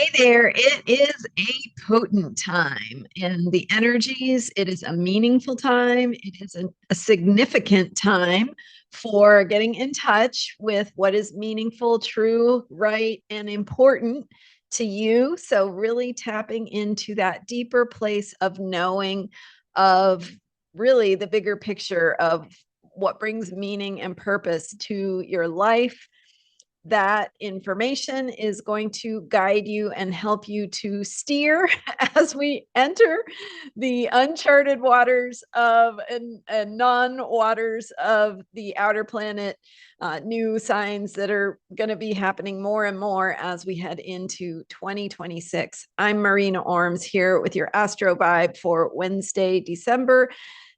Hey there, it is a potent time in the energies. It is a meaningful time. It is a significant time for getting in touch with what is meaningful, true, right, and important to you. So, really tapping into that deeper place of knowing, of really the bigger picture of what brings meaning and purpose to your life. That information is going to guide you and help you to steer as we enter the uncharted waters of and non-waters of the outer planet. New signs that are going to be happening more and more as we head into 2026. I'm Marina Orms here with your Astro Vibe for Wednesday, December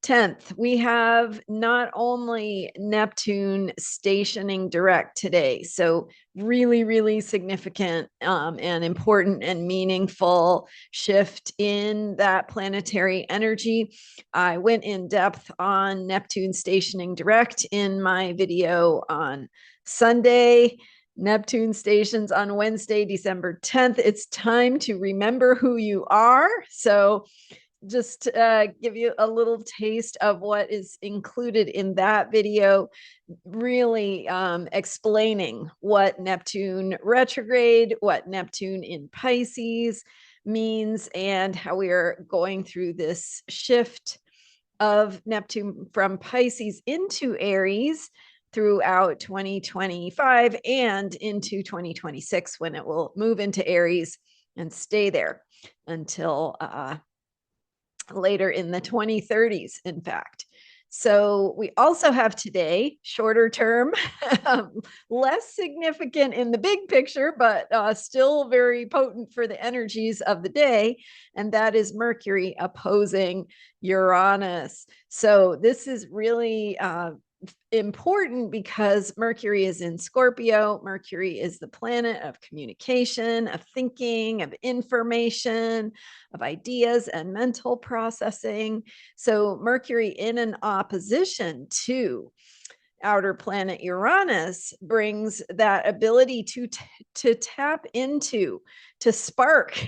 10th. We have not only Neptune stationing direct today, so really significant and important and meaningful shift in that planetary energy. I went in depth on Neptune stationing direct in my video on Sunday. Neptune stations on Wednesday, December 10th. It's time to remember who you are. So just give you a little taste of what is included in that video, really explaining what Neptune retrograde, what Neptune in Pisces means, and how we are going through this shift of Neptune from Pisces into Aries throughout 2025 and into 2026, when it will move into Aries and stay there until later in the 2030s, in fact. So we also have today, shorter term, less significant in the big picture, but still very potent for the energies of the day. And that is Mercury opposing Uranus. So this is really important because Mercury is in Scorpio. Mercury is the planet of communication, of thinking, of information, of ideas and mental processing. So Mercury in an opposition to outer planet Uranus brings that ability to tap into, to spark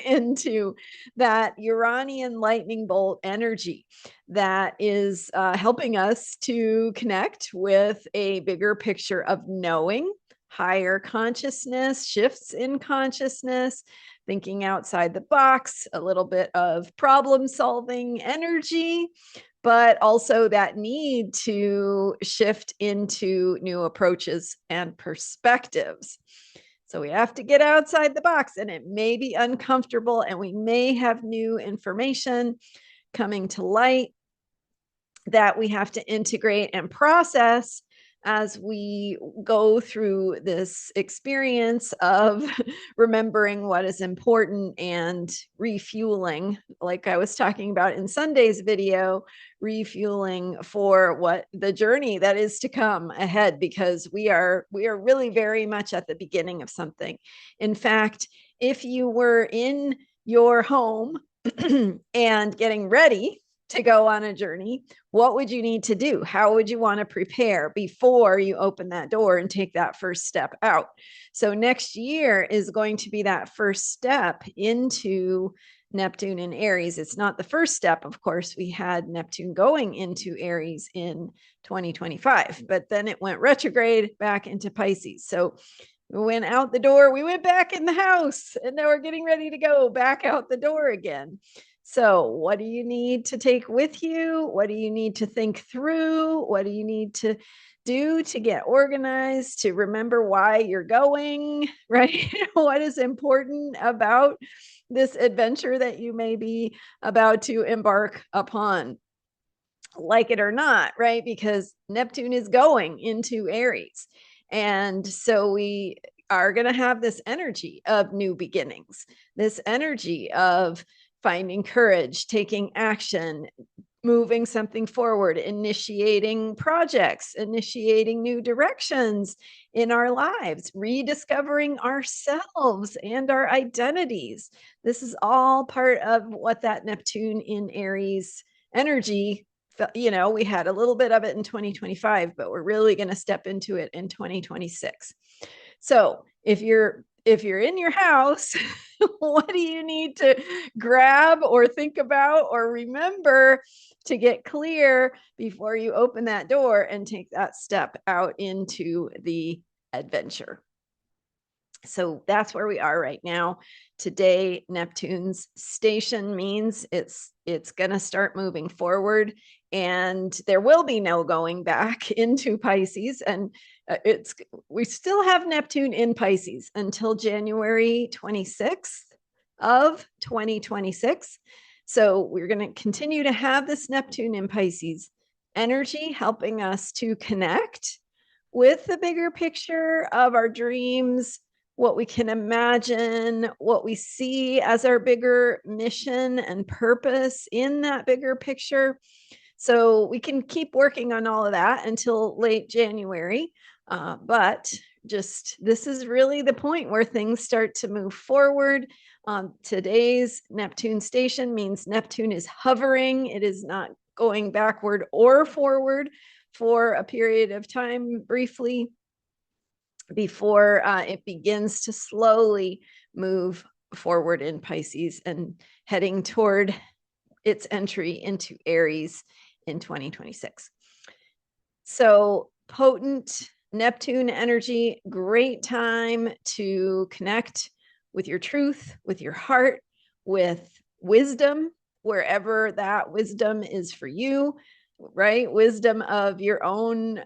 into that Uranian lightning bolt energy that is helping us to connect with a bigger picture of knowing, higher consciousness, shifts in consciousness, thinking outside the box, a little bit of problem solving energy, but also that need to shift into new approaches and perspectives. So we have to get outside the box, and it may be uncomfortable, and we may have new information coming to light that we have to integrate and process as we go through this experience of remembering what is important and refueling, like I was talking about in Sunday's video, refueling for what the journey that is to come ahead, because we are really very much at the beginning of something. In fact, if you were in your home and getting ready to go on a journey, what would you need to do? How would you want to prepare before you open that door and take that first step out? So next year is going to be that first step into Neptune in Aries. It's not the first step, of course. We had Neptune going into Aries in 2025, but then it went retrograde back into Pisces. So we went out the door, we went back in the house, and now we're getting ready to go back out the door again. So, what do you need to take with you? What do you need to think through? What do you need to do to get organized, to remember why you're going, right? What is important about this adventure that you may be about to embark upon? Like it or not, right? Because Neptune is going into Aries. And so we are going to have this energy of new beginnings, this energy of finding courage, taking action, moving something forward, initiating projects, initiating new directions in our lives, rediscovering ourselves and our identities. This is all part of what that Neptune in Aries energy, we had a little bit of it in 2025, but we're really going to step into it in 2026. So if you're if you're in your house, what do you need to grab or think about or remember to get clear before you open that door and take that step out into the adventure? So that's where we are right now. Today, Neptune's station means it's going to start moving forward, and there will be no going back into Pisces. And we still have Neptune in Pisces until January 26th of 2026. So we're going to continue to have this Neptune in Pisces energy, helping us to connect with the bigger picture of our dreams, what we can imagine, what we see as our bigger mission and purpose in that bigger picture. So we can keep working on all of that until late January. But just this is really the point where things start to move forward. Today's Neptune station means Neptune is hovering. It is not going backward or forward for a period of time briefly before it begins to slowly move forward in Pisces and heading toward its entry into Aries in 2026. So potent Neptune energy, great time to connect with your truth, with your heart, with wisdom, wherever that wisdom is for you, right? Wisdom of your own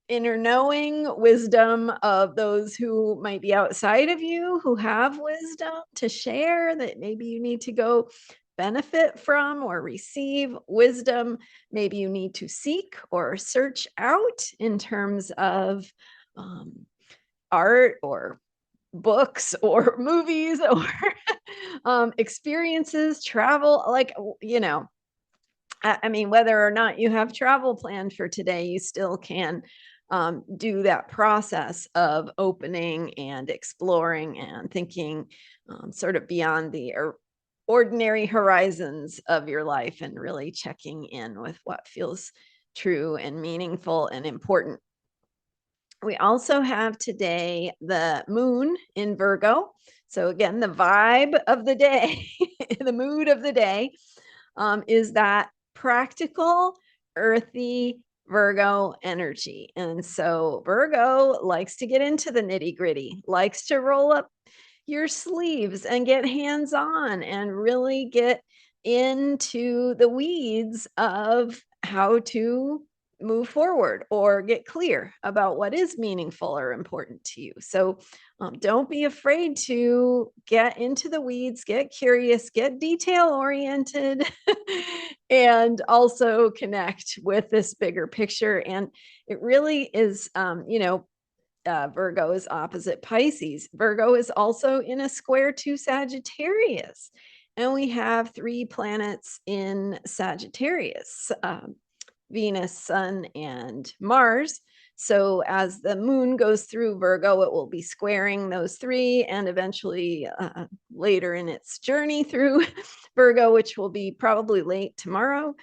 inner knowing, wisdom of those who might be outside of you who have wisdom to share that maybe you need to go benefit from or receive. Wisdom maybe you need to seek or search out in terms of art or books or movies or experiences, travel, like, you know, I mean, whether or not you have travel planned for today, you still can do that process of opening and exploring and thinking sort of beyond the ordinary horizons of your life and really checking in with what feels true and meaningful and important. We also have today the moon in Virgo. So again, the vibe of the day, the mood of the day is that practical, earthy Virgo energy. And so Virgo likes to get into the nitty gritty, likes to roll up your sleeves and get hands on and really get into the weeds of how to move forward or get clear about what is meaningful or important to you. So don't be afraid to get into the weeds, get curious, get detail oriented, and also connect with this bigger picture. And it really is, Virgo is opposite Pisces. Virgo is also in a square to Sagittarius. And we have 3 planets in Sagittarius, Venus, Sun, and Mars. So as the moon goes through Virgo, it will be squaring those 3, and eventually later in its journey through Virgo, which will be probably late tomorrow,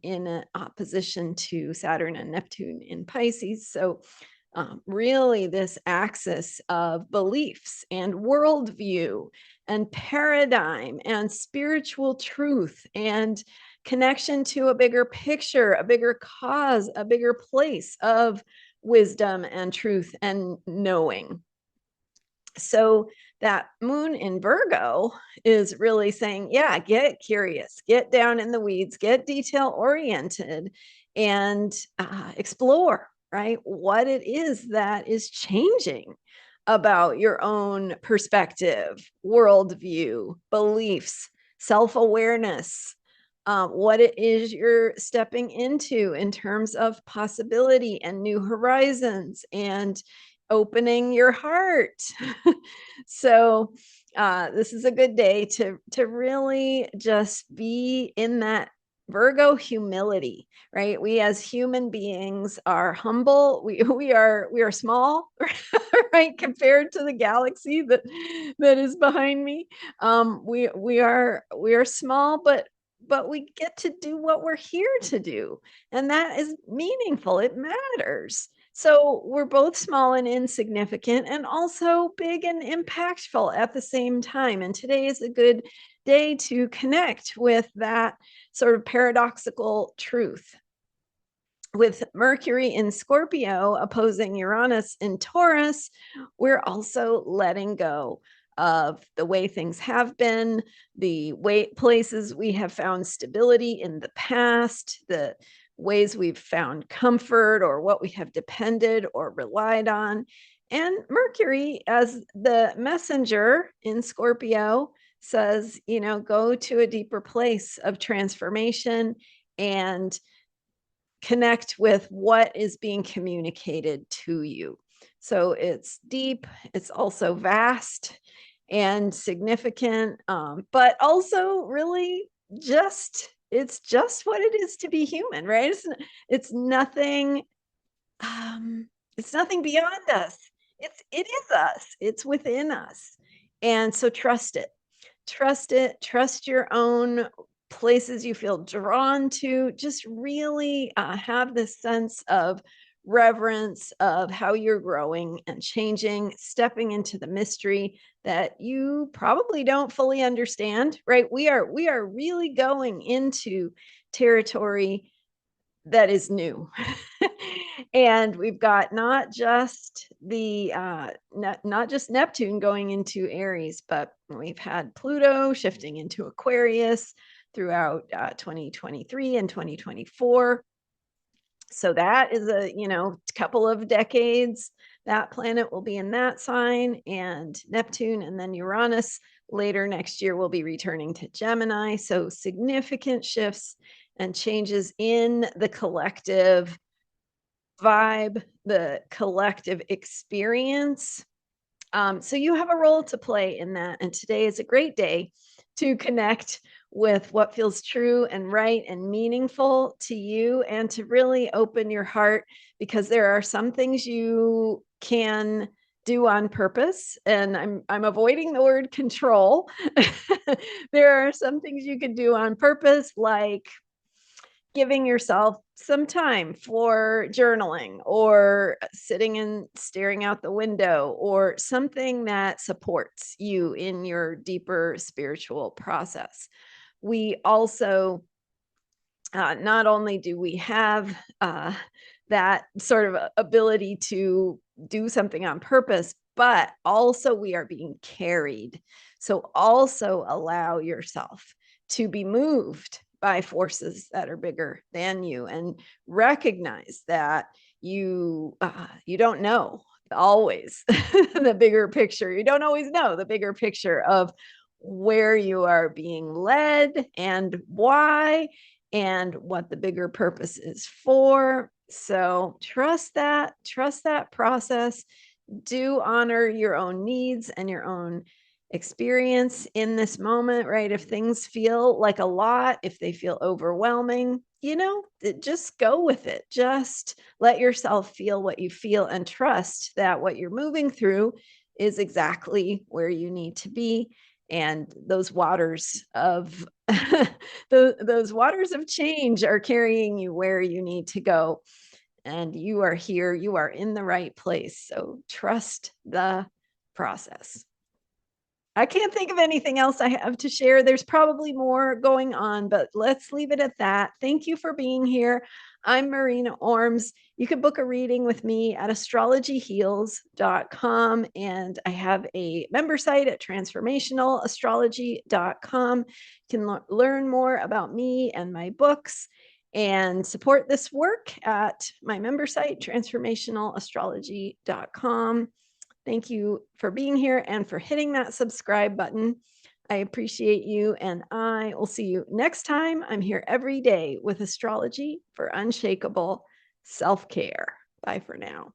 in opposition to Saturn and Neptune in Pisces. So really this axis of beliefs and worldview and paradigm and spiritual truth and connection to a bigger picture, a bigger cause, a bigger place of wisdom and truth and knowing. So that moon in Virgo is really saying, yeah, get curious, get down in the weeds, get detail oriented, and explore, right? What it is that is changing about your own perspective, worldview, beliefs, self-awareness, what it is you're stepping into in terms of possibility and new horizons and opening your heart. So this is a good day to really just be in that Virgo humility, right? We as human beings are humble. We are small, right, compared to the galaxy that is behind me. We are small, but we get to do what we're here to do, and that is meaningful. It matters. So we're both small and insignificant and also big and impactful at the same time. And today is a good day to connect with that sort of paradoxical truth. With Mercury in Scorpio opposing Uranus in Taurus, we're also letting go of the way things have been, the places we have found stability in the past, the ways we've found comfort or what we have depended or relied on. And Mercury, as the messenger in Scorpio, says, go to a deeper place of transformation and connect with what is being communicated to you. So it's deep, it's also vast and significant, but also really it's just what it is to be human, right? It's nothing, it's nothing beyond us. It is us. It's within us. And so trust it. Trust it. Trust your own places you feel drawn to. Just really have this sense of reverence of how you're growing and changing, stepping into the mystery that you probably don't fully understand, right? We are really going into territory that is new. And we've got not just not just Neptune going into Aries, but we've had Pluto shifting into Aquarius throughout 2023 and 2024. So that is a couple of decades that planet will be in that sign, and Neptune and then Uranus later next year will be returning to Gemini. So significant shifts and changes in the collective vibe, the collective experience. So you have a role to play in that. And today is a great day to connect with what feels true and right and meaningful to you, and to really open your heart, because there are some things you can do on purpose. And I'm avoiding the word control. There are some things you can do on purpose, like giving yourself some time for journaling or sitting and staring out the window, or something that supports you in your deeper spiritual process. We also, not only do we have that sort of ability to do something on purpose, but also we are being carried. So also allow yourself to be moved by forces that are bigger than you, and recognize that you don't know always the bigger picture. You don't always know the bigger picture of where you are being led and why, and what the bigger purpose is for. So trust that process. Do honor your own needs and your own experience in this moment, right? If things feel like a lot, if they feel overwhelming, just go with it. Just let yourself feel what you feel, and trust that what you're moving through is exactly where you need to be. And those waters of those waters of change are carrying you where you need to go. And you are here, you are in the right place. So trust the process. I can't think of anything else I have to share. There's probably more going on, but let's leave it at that. Thank you for being here. I'm Marina Orms. You can book a reading with me at astrologyheals.com. And I have a member site at transformationalastrology.com. You can learn more about me and my books and support this work at my member site, transformationalastrology.com. Thank you for being here and for hitting that subscribe button. I appreciate you, and I will see you next time. I'm here every day with astrology for unshakable self-care. Bye for now.